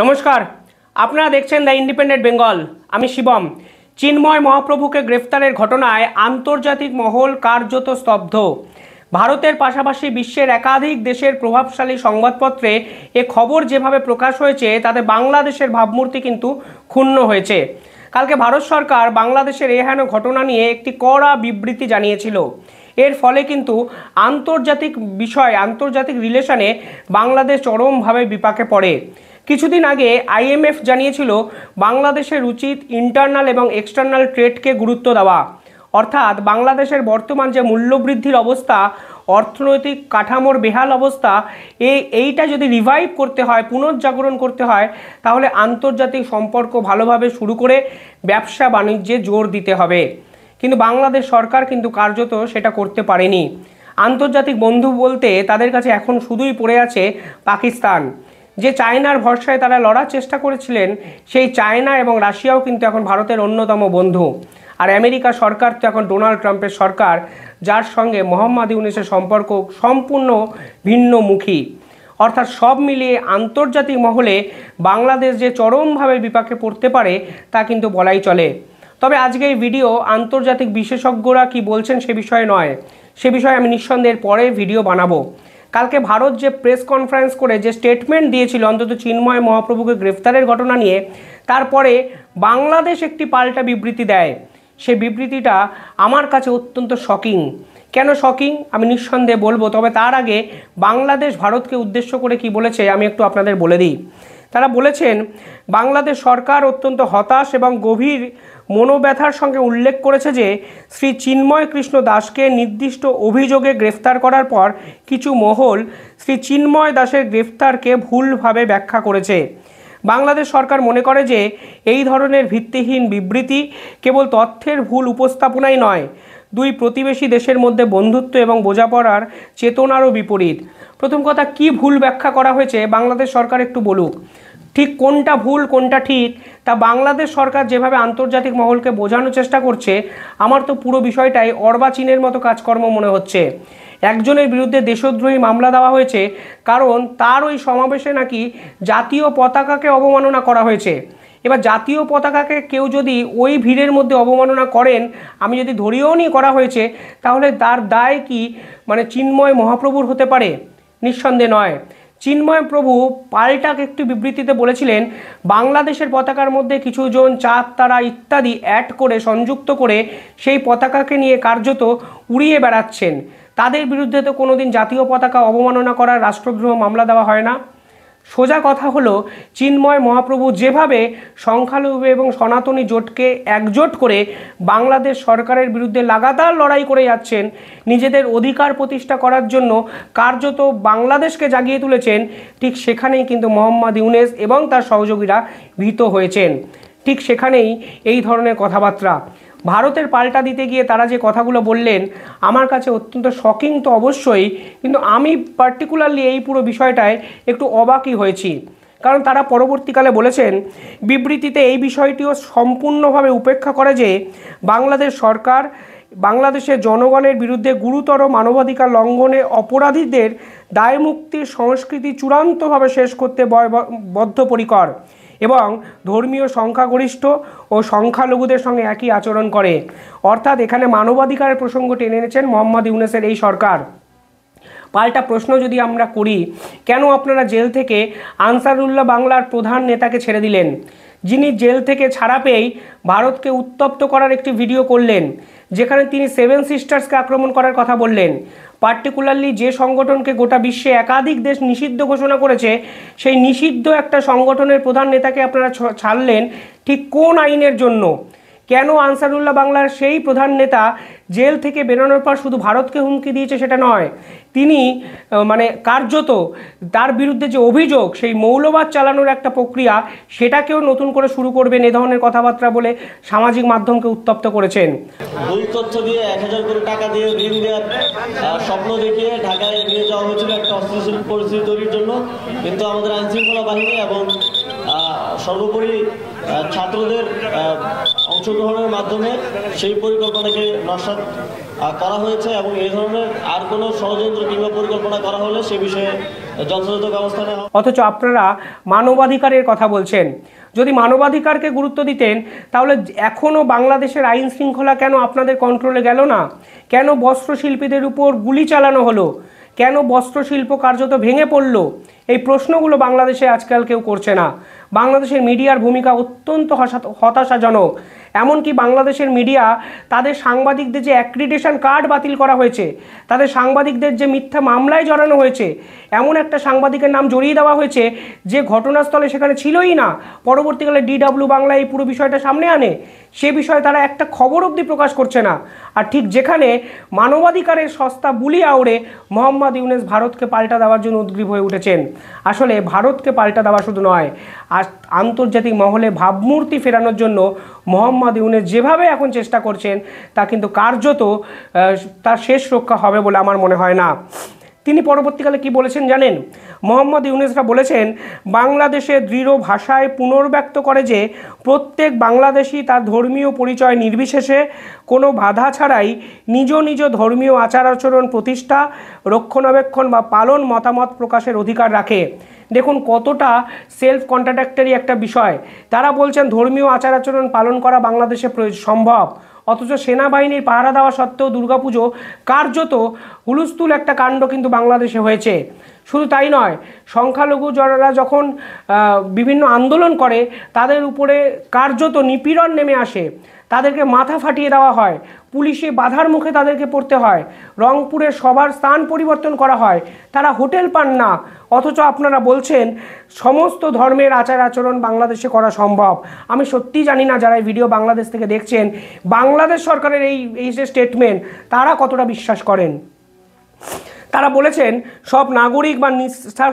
নমস্কার, আপনারা দেখছেন দ্য ইন্ডিপেন্ডেন্ট বেঙ্গল। আমি শিবম। চিন্ময় মহাপ্রভুকে গ্রেফতারের ঘটনায় আন্তর্জাতিক মহল কার্যত স্তব্ধ। ভারতের পাশাপাশি বিশ্বের একাধিক দেশের প্রভাবশালী সংবাদপত্রে এ খবর যেভাবে প্রকাশ হয়েছে তাতে বাংলাদেশের ভাবমূর্তি কিন্তু ক্ষুণ্ণ হয়েছে। কালকে ভারত সরকার বাংলাদেশের এহেন ঘটনা নিয়ে একটি কড়া বিবৃতি জানিয়েছিল। এর ফলে কিন্তু আন্তর্জাতিক রিলেশনে বাংলাদেশ চরমভাবে বিপাকে পড়ে। কিছুদিন আগে আইএমএফ জানিয়েছিল বাংলাদেশের উচিত ইন্টারনাল এবং এক্সটার্নাল ট্রেডকে গুরুত্ব দেওয়া, অর্থাৎ বাংলাদেশের বর্তমান যে মূল্যবৃদ্ধির অবস্থা, অর্থনৈতিক কাঠামোর বেহাল অবস্থা, এইটা যদি রিভাইভ করতে হয়, পুনর্জাগরণ করতে হয়, তাহলে আন্তর্জাতিক সম্পর্ক ভালোভাবে শুরু করে ব্যবসা বাণিজ্যে জোর দিতে হবে। কিন্তু বাংলাদেশ সরকার কিন্তু কার্যত সেটা করতে পারেনি। আন্তর্জাতিক বন্ধু বলতে তাদের কাছে এখন শুধুই পড়ে আছে পাকিস্তান। যে চায়নার ভরসায় তারা লড়ার চেষ্টা করেছিলেন, সেই চায়না এবং রাশিয়াও কিন্তু এখন ভারতের অন্যতম বন্ধু। আর আমেরিকা সরকার তো এখন ডোনাল্ড ট্রাম্পের সরকার, যার সঙ্গে মোহাম্মদ ইউনূসের সম্পর্ক সম্পূর্ণ ভিন্নমুখী। অর্থাৎ সব মিলিয়ে আন্তর্জাতিক মহলে বাংলাদেশ যে চরমভাবে বিপাকে পড়তে পারে তা কিন্তু বলাই চলে। তবে আজকে এই ভিডিও আন্তর্জাতিক বিশেষজ্ঞরা কি বলছেন সে বিষয়ে নয়, সে বিষয়ে আমি নিঃসন্দেহের পরে ভিডিও বানাবো। কালকে ভারত যে প্রেস কনফারেন্স করে যে স্টেটমেন্ট দিয়েছিল অন্তত চিন্ময় মহাপ্রভুকে গ্রেফতারের ঘটনা নিয়ে, তারপরে বাংলাদেশ একটি পাল্টা বিবৃতি দেয়। সে বিবৃতিটা আমার কাছে অত্যন্ত শকিং। কেন শকিং আমি নিঃসন্দেহে বলবো, তবে তার আগে বাংলাদেশ ভারতকে উদ্দেশ্য করে কি বলেছে আমি একটু আপনাদের বলে দিই। তারা বলেছেন, বাংলাদেশ সরকার অত্যন্ত হতাশ এবং গভীর মনোব্যথার সঙ্গে উল্লেখ করেছে যে শ্রী চিন্ময় কৃষ্ণ দাসকে নির্দিষ্ট অভিযোগে গ্রেফতার করার পর কিছু মহল শ্রী চিন্ময় দাসের গ্রেফতারকে ভুলভাবে ব্যাখ্যা করেছে। বাংলাদেশ সরকার মনে করে যে এই ধরনের ভিত্তিহীন বিবৃতি কেবল তথ্যের ভুল উপস্থাপনাই নয়, দুই প্রতিবেশী দেশের মধ্যে বন্ধুত্ব এবং বোঝাপড়ার চেতনারও বিপরীত। প্রথম কথা, কি ভুল ব্যাখ্যা করা হয়েছে বাংলাদেশ সরকার একটু বলুক। ঠিক কোনটা ভুল কোনটা ঠিক তা বাংলাদেশ সরকার যেভাবে আন্তর্জাতিক মহলকে বোঝানোর চেষ্টা করছে, আমার তো পুরো বিষয়টাই অর্বাচীনের মতো কাজকর্ম মনে হচ্ছে। একজনের বিরুদ্ধে দেশদ্রোহী মামলা দেওয়া হয়েছে কারণ তার ওই সমাবেশে নাকি জাতীয় পতাকাকে অবমাননা করা হয়েছে। এবার জাতীয় পতাকাকে কেউ যদি ওই ভিড়ের মধ্যে অবমাননা করেন, আমি যদি ধরিয়েও নিয়ে করা হয়েছে, তাহলে তার দায় কি চিন্ময় মহাপ্রভুর হতে পারে? নিঃসন্দেহে নয়। চিন্ময় প্রভু পাল্টা একটি বিবৃতিতে বলেছিলেন, বাংলাদেশের পতাকার মধ্যে কিছুজন চাঁদ তারা ইত্যাদি অ্যাড করে সংযুক্ত করে সেই পতাকাকে নিয়ে কার্যত উড়িয়ে বেড়াচ্ছেন। তাদের বিরুদ্ধে তো কোনোদিন জাতীয় পতাকা অবমাননা করার রাষ্ট্রদ্রোহ মামলা দেওয়া হয় না। সোজা কথা হলো, চিন্ময় মহাপ্রভু যেভাবে সংখ্যালঘু এবং সনাতনী জোটকে একজোট করে বাংলাদেশ সরকারের বিরুদ্ধে লাগাতার লড়াই করে যাচ্ছেন, নিজেদের অধিকার প্রতিষ্ঠা করার জন্য কার্যত বাংলাদেশকে জাগিয়ে তুলেছেন, ঠিক সেখানেই কিন্তু মোহাম্মদ ইউনূস এবং তার সহযোগীরা ভীত হয়েছেন। ঠিক সেখানেই এই ধরনের কথাবার্তা ভারতের পাল্টা দিতে গিয়ে তারা যে কথাগুলো বললেন, আমার কাছে অত্যন্ত শকিং তো অবশ্যই, কিন্তু আমি পার্টিকুলারলি এই পুরো বিষয়টায় একটু অবাকই হয়েছি। কারণ তারা পরবর্তীকালে বলেছেন, বিবৃতিতে এই বিষয়টিও সম্পূর্ণভাবে উপেক্ষা করে যে বাংলাদেশ সরকার বাংলাদেশের জনগণের বিরুদ্ধে গুরুতর মানবাধিকার লঙ্ঘনে অপরাধীদের দায়মুক্তির সংস্কৃতি চূড়ান্তভাবে শেষ করতে বদ্ধপরিকর এবং ধর্মীয় সংখ্যাগরিষ্ঠ ও সংখ্যালঘুদের সঙ্গে একই আচরণ করে। অর্থাৎ এখানে মানবাধিকারের প্রসঙ্গ টেনে এনেছেন মোহাম্মদ ইউনূসের এই সরকার। পাল্টা প্রশ্ন যদি আমরা করি, কেন আপনারা জেল থেকে আনসারুল্লাহ বাংলার প্রধান নেতাকে ছেড়ে দিলেন, যিনি জেল থেকে ছাড়া পেয়েই ভারতকে উত্তপ্ত করার একটি ভিডিও করলেন, যেখানে তিনি সেভেন সিস্টার্সকে আক্রমণ করার কথা বললেন। পার্টিকুলারলি যে সংগঠনকে গোটা বিশ্বে একাধিক দেশ নিষিদ্ধ ঘোষণা করেছে, সেই নিষিদ্ধ একটা সংগঠনের প্রধান নেতাকে আপনারা ছাড়লেন ঠিক কোন আইনের জন্য? কেন আনসারুল্লাহ বাংলার সেই প্রধান নেতা জেল থেকে বেরোনোর পর শুধু ভারতকে হুমকি দিয়েছে সেটা নয়, তিনি কার্যত তার বিরুদ্ধে যে অভিযোগ, সেই মৌলবাদ চালানোর একটা প্রক্রিয়া, সেটাকেও নতুন করে শুরু করবেন এ ধরনের কথাবার্তা বলে সামাজিক মাধ্যমকে উত্তপ্ত করেছেন। ভুল তথ্য দিয়ে 1000 কোটি টাকা দিয়ে ঋণ দেওয়ার স্বপ্ন দেখিয়ে ঢাকায় নিয়ে যাওয়া হয়েছিল একটা অস্থিতিশীল পরিস্থিতি তৈরির জন্য, কিন্তু আমাদের আইনশৃঙ্খলা বাহিনী এবং সর্বোপরি ছাত্রদের অংশগ্রহণের মাধ্যমে সেই পরিকল্পনাকে নস্যাৎ করা হয়েছে এবং এই ধরনের আর কোনো ষড়যন্ত্র কিংবা পরিকল্পনা করা হলে সে বিষয়ে যথাযথ ব্যবস্থা নেওয়া। অথচ আপনারা মানবাধিকারের কথা বলছেন। যদি মানবাধিকারকে গুরুত্ব দিতেন তাহলে এখনও বাংলাদেশের আইন শৃঙ্খলা কেন আপনাদের কন্ট্রোলে গেল না? কেন বস্ত্রশিল্পীদের উপর গুলি চালানো হলো? কেন বস্ত্রশিল্প কার্যত ভেঙে পড়ল? এই প্রশ্নগুলো বাংলাদেশে আজকাল কেউ করছে না। বাংলাদেশের মিডিয়ার ভূমিকা অত্যন্ত হতাশাজনক। এমনকি বাংলাদেশের মিডিয়া তাদের সাংবাদিকদের যে অ্যাক্রিডিটেশন কার্ড বাতিল করা হয়েছে, তাদের সাংবাদিকদের যে মিথ্যা মামলায় জড়ানো হয়েছে, এমন একটা সাংবাদিকের নাম জড়িয়ে দেওয়া হয়েছে যে ঘটনাস্থলে সেখানে ছিলই না, পরবর্তীকালে DW বাংলা এই পুরো বিষয়টা সামনে আনে, সে বিষয়ে তারা একটা খবর অবধি প্রকাশ করছে না। আর ঠিক যেখানে মানবাধিকারের সস্তা বুলি আওড়ে মোহাম্মদ ইউনূস ভারতকে পাল্টা দেওয়ার জন্য উদ্গ্রীব হয়ে উঠেছেন। আসলে ভারতকে পাল্টা দেওয়া শুধু নয়, আর আন্তর্জাতিক মহলে ভাবমূর্তি ফেরানোর জন্য মোহাম্মদ ইউনূস যেভাবে এখন চেষ্টা করছেন তা কিন্তু কার্যত তার শেষ রক্ষা হবে বলে আমার মনে হয় না। তিনি পরবর্তীকালে কি বলেছেন জানেন? মোহাম্মদ ইউনূসরা বলেছেন, বাংলাদেশে দৃঢ় ভাষায় পুনর্ব্যক্ত করে যে প্রত্যেক বাংলাদেশি তার ধর্মীয় পরিচয় নির্বিশেষে কোনো বাধা ছাড়াই নিজ নিজ ধর্মীয় আচার আচরণ প্রতিষ্ঠা, রক্ষণাবেক্ষণ বা পালন মতামত প্রকাশের অধিকার রাখে। দেখুন কতটা সেলফ কন্ট্রাডিক্টরি একটা বিষয়। তারা বলছেন ধর্মীয় আচার আচরণ পালন করা বাংলাদেশে সম্ভব, অথচ সেনাবাহিনীর পাহারা দেওয়া সত্ত্বেও দুর্গাপুজো কার্যত হুলস্থুল একটা কাণ্ড কিন্তু বাংলাদেশে হয়েছে। শুধু তাই নয়, সংখ্যালঘু যারা যখন বিভিন্ন আন্দোলন করে তাদের উপরে কার্যত নিপীড়ন নেমে আসে, তাদেরকে মাথা ফাটিয়ে দেওয়া হয়, পুলিশে বাধার মুখে তাদেরকে পড়তে হয়, রংপুরের সবার স্থান পরিবর্তন করা হয়, তারা হোটেল পান না। অথচ আপনারা বলছেন সমস্ত ধর্মের আচার আচরণ বাংলাদেশে করা সম্ভব। আমি সত্যি জানি না যারা এই ভিডিও বাংলাদেশ থেকে দেখছেন, বাংলাদেশ সরকারের এই যে স্টেটমেন্ট তারা কতটা বিশ্বাস করেন। তারা বলেছেন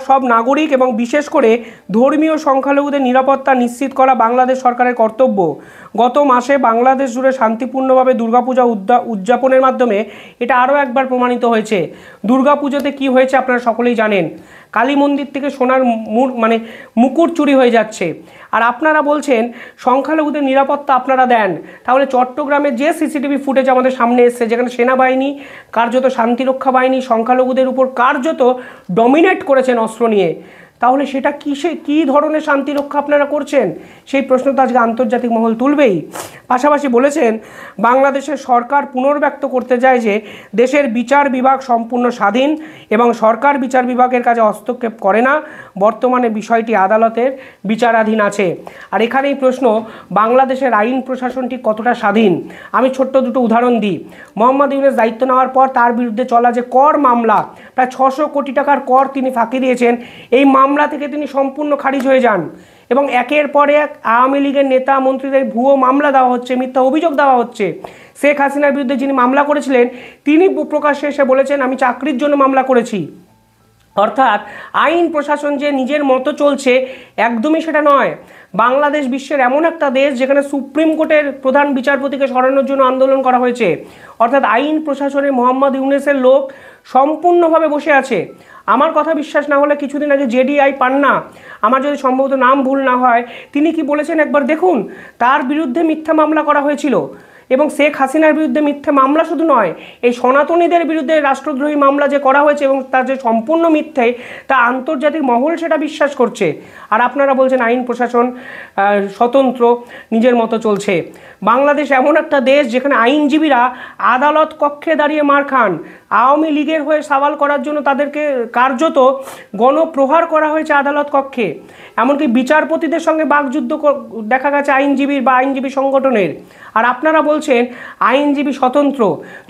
সব নাগরিক এবং বিশেষ করে ধর্মীয় সংখ্যালঘুদের নিরাপত্তা নিশ্চিত করা বাংলাদেশ সরকারের কর্তব্য। গত মাসে বাংলাদেশ জুড়ে শান্তিপূর্ণভাবে দুর্গাপূজা উদযাপনের মাধ্যমে এটা আরও একবার প্রমাণিত হয়েছে। দুর্গাপুজোতে কি হয়েছে আপনারা সকলেই জানেন, কালী মন্দির থেকে সোনার মুকুট চুরি হয়ে যাচ্ছে। আর আপনারা বলছেন সংখ্যালঘুদের নিরাপত্তা আপনারা দেন। তাহলে চট্টগ্রামের যে সিসিটিভি ফুটেজ আমাদের সামনে এসছে, যেখানে সেনাবাহিনী কার্যত শান্তিরক্ষা বাহিনী সংখ্যালঘুদের উপর কার্যত ডমিনেট করেছেন অস্ত্র নিয়ে, তাহলে সেটা কী ধরনের শান্তিরক্ষা আপনারা করছেন? সেই প্রশ্ন তো আজকে আন্তর্জাতিক মহল তুলবেই। পাশাপাশি বলেছেন বাংলাদেশের সরকার পুনর্ব্যক্ত করতে চায় যে দেশের বিচার বিভাগ সম্পূর্ণ স্বাধীন এবং সরকার বিচার বিভাগের কাছে হস্তক্ষেপ করে না। বর্তমানে বিষয়টি আদালতের বিচারাধীন আছে। আর এখানেই প্রশ্ন, বাংলাদেশের আইন প্রশাসনটি কতটা স্বাধীন? আমি ছোট্ট দুটো উদাহরণ দিই। মোহাম্মদ ইউনূস দায়িত্ব নেওয়ার পর তার বিরুদ্ধে চলা যে কর মামলা, প্রায় 600 কোটি টাকার কর তিনি ফাঁকি দিয়েছেন, এই মামলা থেকে তিনি সম্পূর্ণ খারিজ হয়ে যান এবং একের পর এক আওয়ামী লীগের নেতা মন্ত্রীদের ভুয়ো মামলা দেওয়া হচ্ছে, মিথ্যা অভিযোগ দেওয়া হচ্ছে। শেখ হাসিনার বিরুদ্ধে যিনি মামলা করেছিলেন তিনি প্রকাশ্যে এসে বলেছেন আমি চাকরির জন্য মামলা করেছি। অর্থাৎ আইন প্রশাসন যে নিজের মতো চলছে একদমই সেটা নয়। বাংলাদেশ বিশ্বের এমন একটা দেশ যেখানে সুপ্রিম কোর্টের প্রধান বিচারপতিকে সরানোর জন্য আন্দোলন করা হয়েছে। অর্থাৎ আইন প্রশাসনে মোহাম্মদ ইউনূসের লোক সম্পূর্ণভাবে বসে আছে। আমার কথা বিশ্বাস না হলে কিছুদিন আগে জেডিআই পান্না, আমার যদি সম্ভবত নাম ভুল না হয়, তিনি কি বলেছেন একবার দেখুন। তার বিরুদ্ধে মিথ্যা মামলা করা হয়েছিল এবং শেখ হাসিনার বিরুদ্ধে মিথ্যে মামলা শুধু নয়, এই সনাতনীদের বিরুদ্ধে রাষ্ট্রদ্রোহী মামলা যে করা হয়েছে এবং তার যে সম্পূর্ণ মিথ্যে, তা আন্তর্জাতিক মহল সেটা বিশ্বাস করছে। আর আপনারা বলছেন আইন প্রশাসন স্বতন্ত্র, নিজের মতো চলছে। বাংলাদেশ এমন একটা দেশ যেখানে আইনজীবীরা আদালত কক্ষে দাঁড়িয়ে মার খান। আওয়ামী লীগের হয়ে সওয়াল করার জন্য তাদেরকে কার্যত গণপ্রহার করা হয়েছে আদালত কক্ষে। এমনকি বিচারপতিদের সঙ্গে বাকযুদ্ধ দেখা গেছে আইনজীবীর বা আইনজীবী সংগঠনের। আর আপনারা বলছেন আইনজীবী স্বতন্ত্র।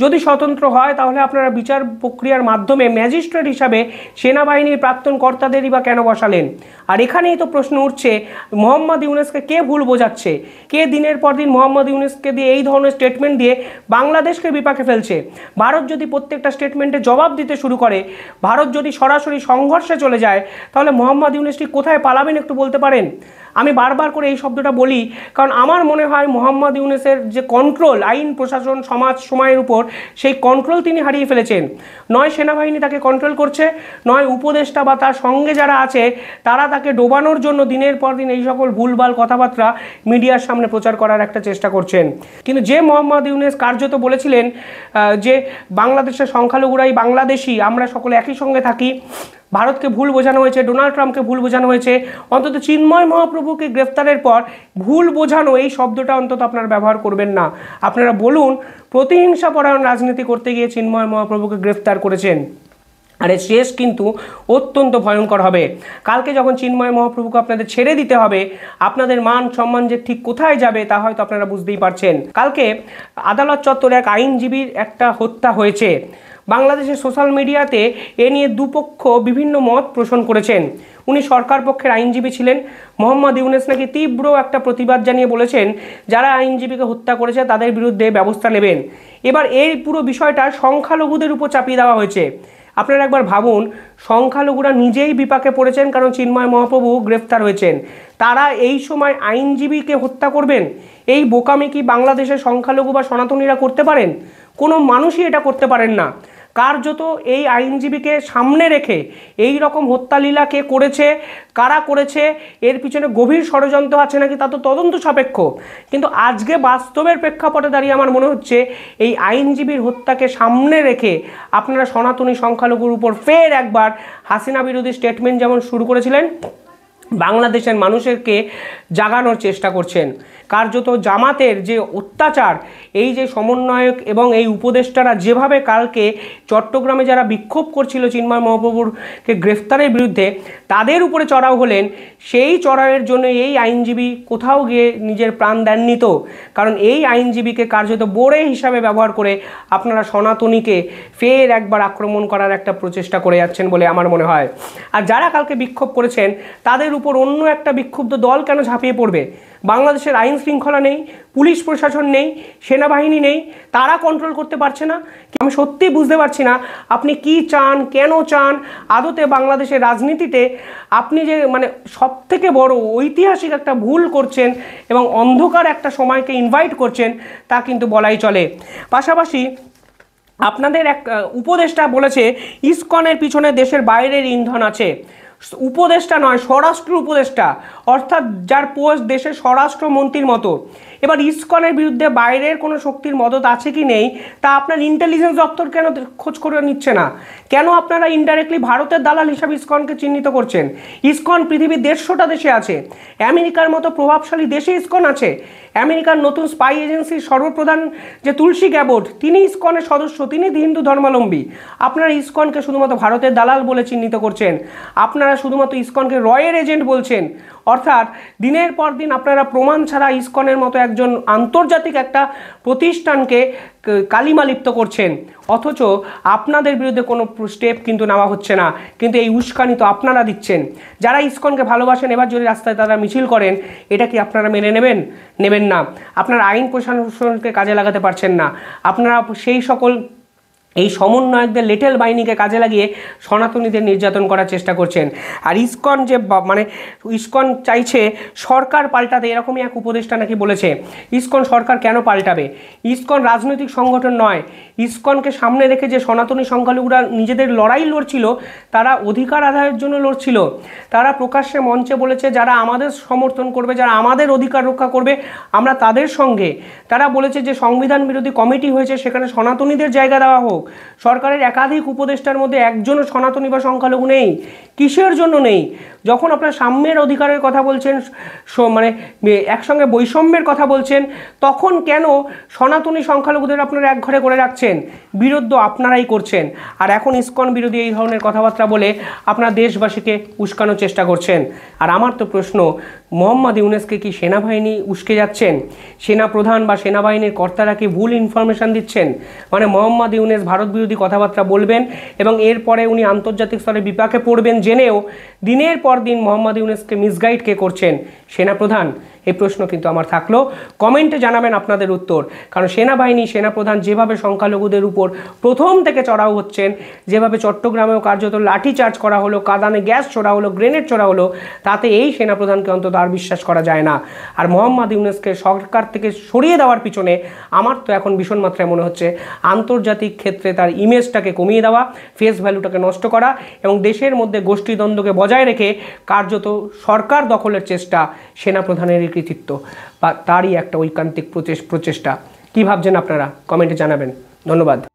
যদি স্বতন্ত্র হয় তাহলে আপনারা বিচার প্রক্রিয়ার মাধ্যমে ম্যাজিস্ট্রেট হিসাবে সেনাবাহিনীর প্রাক্তন কর্তাদেরই বা কেন বসালেন? আর এখানেই তো প্রশ্ন উঠছে, মোহাম্মদ ইউনূসকে কে ভুল বোঝাচ্ছে? কে দিনের পর দিন মোহাম্মদ ইউনূসকে দিয়ে এই ধরনের স্টেটমেন্ট দিয়ে বাংলাদেশকে বিপাকে ফেলছে? ভারত যদি প্রত্যেকটা স্টেটমেন্টে জবাব দিতে শুরু করে, ভারত যদি সরাসরি সংঘর্ষে চলে যায়, তাহলে মোহাম্মদ ইউনূসটি কোথায় পালাবেন একটু বলতে পারেন? আমি বারবার করে এই শব্দটা বলি কারণ আমার মনে হয় মোহাম্মদ ইউনূসের যে কন্ট্রোল আইন প্রশাসন সমাজ সময়ের উপর, সেই কন্ট্রোল তিনি হারিয়ে ফেলেছেন। নয় সেনাবাহিনী তাকে কন্ট্রোল করছে, নয় উপদেষ্টা বা তার সঙ্গে যারা আছে তারা তাকে ডোবানোর জন্য দিনের পর দিন এই সকল ভুলভাল কথাবার্তা মিডিয়ার সামনে প্রচার করার একটা চেষ্টা করছেন। কিন্তু যে মোহাম্মদ ইউনূস কার্যত বলেছিলেন যে বাংলাদেশের সংখ্যালঘুরাই বাংলাদেশি, আমরা সকলে একই সঙ্গে থাকি, ভারতকে ভুল বোঝানো হয়েছে, ডোনাল্ড ট্রাম্পকে ভুল বোঝানো হয়েছে, অন্তত চিন্ময় মহাপ্রভুকে গ্রেফতারের পর ভুল বোঝানো এই শব্দটা অন্তত আপনারা ব্যবহার করবেন না। আপনারা বলুন প্রতিহিংসাপরায়ণ রাজনীতি করতে গিয়ে চিন্ময় মহাপ্রভুকে গ্রেফতার করেছেন। আর এর শেষ কিন্তু অত্যন্ত ভয়ঙ্কর হবে। কালকে যখন চিন্ময় মহাপ্রভুকে আপনাদের ছেড়ে দিতে হবে, আপনাদের মান সম্মান যে ঠিক কোথায় যাবে তা হয়তো আপনারা বুঝতেই পারছেন। কালকে আদালত চত্বরে এক আইনজীবীর একটা হত্যা হয়েছে। বাংলাদেশের সোশ্যাল মিডিয়াতে এ নিয়ে দুপক্ষ বিভিন্ন মত পোষণ করেছেন। উনি সরকার পক্ষের আইনজীবী ছিলেন। মোহাম্মদ ইউনূস নাকি তীব্র একটা প্রতিবাদ জানিয়ে বলেছেন যারা আইনজীবীকে হত্যা করেছে তাদের বিরুদ্ধে ব্যবস্থা নেবেন। এবার এই পুরো বিষয়টা সংখ্যালঘুদের উপর চাপিয়ে দেওয়া হয়েছে। আপনারা একবার ভাবুন, সংখ্যালঘুরা নিজেই বিপাকে পড়েছেন কারণ চিন্ময় মহাপ্রভু গ্রেফতার হয়েছেন। তারা এই সময় আইনজীবীকে হত্যা করবেন? এই বোকামি কি বাংলাদেশের সংখ্যালঘু বা সনাতনীরা করতে পারেন? কোনো মানুষই এটা করতে পারেন না। কার্যত এই আইনজীবীকে সামনে রেখে এই রকম হত্যালীলা কে করেছে, কারা করেছে, এর পিছনে গভীর ষড়যন্ত্র আছে নাকি তা তো তদন্ত সাপেক্ষ। কিন্তু আজকে বাস্তবের প্রেক্ষাপটে দাঁড়িয়ে আমার মনে হচ্ছে এই আইনজীবীর হত্যাকে সামনে রেখে আপনারা সনাতনী সংখ্যালঘুর উপর ফের একবার হাসিনা বিরোধী স্টেটমেন্ট যেমন শুরু করেছিলেন, বাংলাদেশের মানুষকে জাগানোর চেষ্টা করছেন। কার্যত জামাতের যে অত্যাচার, এই যে সমন্বয়ক এবং এই উপদেষ্টারা যেভাবে কালকে চট্টগ্রামে যারা বিক্ষোভ করছিল চিন্ময় মহাপ্রভুরকে গ্রেফতারের বিরুদ্ধে, তাদের উপরে চড়াও হলেন, সেই চড়াওয়ের জন্য এই আইনজীবী কোথাও গিয়ে নিজের প্রাণ দেননি তো। কারণ এই আইনজীবীকে কার্যত বোড়ে হিসাবে ব্যবহার করে আপনারা সনাতনীকে ফের একবার আক্রমণ করার একটা প্রচেষ্টা করে যাচ্ছেন বলে আমার মনে হয়। আর যারা কালকে বিক্ষোভ করেছেন তাদের উপর অন্য একটা বিক্ষুব্ধ দল কেন ঝাঁপিয়ে পড়বে? বাংলাদেশের আইন শৃঙ্খলা নেই, পুলিশ প্রশাসন নেই, সেনাবাহিনী নেই, তারা কন্ট্রোল করতে পারছে না? আমি সত্যিই বুঝতে পারছি না আপনি কি চান, কেন চান। আদতে বাংলাদেশের রাজনীতিতে আপনি যে সবথেকে বড় ঐতিহাসিক একটা ভুল করছেন এবং অন্ধকার একটা সময়কে ইনভাইট করছেন তা কিন্তু বলাই চলে। পাশাপাশি আপনাদের এক উপদেষ্টা বলেছে ইসকনের পিছনে দেশের বাইরের ইন্ধন আছে। উপদেষ্টা নয়, স্বরাষ্ট্র উপদেষ্টা, অর্থাৎ যার পোস্ট দেশের স্বরাষ্ট্রমন্ত্রীর মতো। এবার ইসকনের বিরুদ্ধে বাইরের কোনো শক্তির মদত আছে কি নেই তা আপনার ইন্টেলিজেন্স দপ্তর কেন খোঁজ করে নিচ্ছে না? কেন আপনারা ইনডাইরেক্টলি ভারতের দালাল হিসাবে ইসকনকে চিহ্নিত করছেন? ইসকন পৃথিবীর 150টা দেশে আছে, আমেরিকার মতো প্রভাবশালী দেশে ইসকন আছে। আমেরিকার নতুন স্পাই এজেন্সির সর্বপ্রধান যে তুলসী গ্যাবোট, তিনি ইসকনের সদস্য, তিনি হিন্দু ধর্মাবলম্বী। আপনারা ইসকনকে শুধুমাত্র ভারতের দালাল বলে চিহ্নিত করছেন। আপনারা শুধুমাত্র ইসকনকে রয়ের এজেন্ট বলছেন। অর্থাৎ দিনের পর দিন আপনারা প্রমাণ ছাড়া ইসকনের মতো একজন আন্তর্জাতিক একটা প্রতিষ্ঠানকে কালিমা লিপ্ত করছেন, অথচ আপনাদের বিরুদ্ধে কোনো স্টেপ কিন্তু নেওয়া হচ্ছে না। কিন্তু এই উস্কানি তো আপনারা দিচ্ছেন। যারা ইসকনকে ভালোবাসেন এবার যদি রাস্তায় তারা মিছিল করেন, এটা কি আপনারা মেনে নেবেন? নেবেন না। আপনারা আইন প্রশাসনকে কাজে লাগাতে পারছেন না। আপনারা সেই সকল এই সমন্বয়কদের লিটল বাহিনীকে কাজে লাগিয়ে সনাতনীদের নির্যাতন করার চেষ্টা করছেন। আর ইসকন যে ইসকন চাইছে সরকার পাল্টাতে, এরকমই এক উপদেষ্টা নাকি বলেছে। ইসকন সরকার কেন পাল্টাবে? ইসকন রাজনৈতিক সংগঠন নয়। ইসকনকে সামনে রেখে যে সনাতনী সংখ্যালঘুরা নিজেদের লড়াই লড়ছিল, তারা অধিকার আদায়ের জন্য লড়ছিল। তারা প্রকাশ্যে মঞ্চে বলেছে যারা আমাদের সমর্থন করবে, যারা আমাদের অধিকার রক্ষা করবে, আমরা তাদের সঙ্গে। তারা বলেছে যে সংবিধান বিরোধী কমিটি হয়েছে, সেখানে সনাতনীদের জায়গা দেওয়া হোক। সরকারের একাধিক উপদেষ্টার মধ্যে একজনও সনাতনী বা সংখ্যালঘু নেই। কিসের জন্য নেই? যখন আপনারা সাম্যের অধিকারের কথা বলছেন, একসঙ্গে বৈষম্যের কথা বলছেন, তখন কেন সনাতনী সংখ্যালঘুদের আপনারা এক ঘরে করে রাখছেন? বিরোধ আপনারাই করছেন। আর এখন ইসকন বিরোধী এই ধরনের কথাবার্তা বলে আপনারা দেশবাসীকে উস্কানোর চেষ্টা করছেন। আর আমার তো প্রশ্ন, মোহাম্মদ ইউনূসকে কি সেনাবাহিনী উস্কে যাচ্ছেন? সেনা প্রধান বা সেনাবাহিনীর কর্তারা কি ভুল ইনফরমেশন দিচ্ছেন? মোহাম্মদ ইউনূস ভারত বিরোধী কথাবার্তা বলবেন এবং এরপরে উনি আন্তর্জাতিক স্তরে বিপাকে পড়বেন জেনেও দিনের পর দিন মোহাম্মদ ইউনূসকে মিসগাইড কে করছেন? সেনাপ্রধান? এই প্রশ্ন কিন্তু আমার থাকলো। কমেন্টে জানাবেন আপনাদের উত্তর। কারণ সেনাবাহিনী, সেনাপ্রধান যেভাবে সংখ্যালঘুদের উপর প্রথম থেকে চড়াও হচ্ছেন, যেভাবে চট্টগ্রামেও কার্যত লাঠি চার্জ করা হলো, কাঁদানে গ্যাস ছোড়া হলো, গ্রেনেড ছোড়া হলো, তাতে এই সেনাপ্রধানকে অন্তত আর বিশ্বাস করা যায় না। আর মোহাম্মদ ইউনূসকে সরকার থেকে সরিয়ে দেওয়ার পিছনে আমার তো এখন ভীষণ মাত্রায় মনে হচ্ছে আন্তর্জাতিক ক্ষেত্রে তার ইমেজটাকে কমিয়ে দেওয়া, ফেস ভ্যালুটাকে নষ্ট করা এবং দেশের মধ্যে গোষ্ঠীদ্বন্দ্বকে বজায় রেখে কার্যত সরকার দখলের চেষ্টা সেনাপ্রধানের কৃতিত্ব বা তারই একটা ঐকান্তিক প্রচেষ্টা। কী ভাবছেন আপনারা? কমেন্টে জানাবেন। ধন্যবাদ।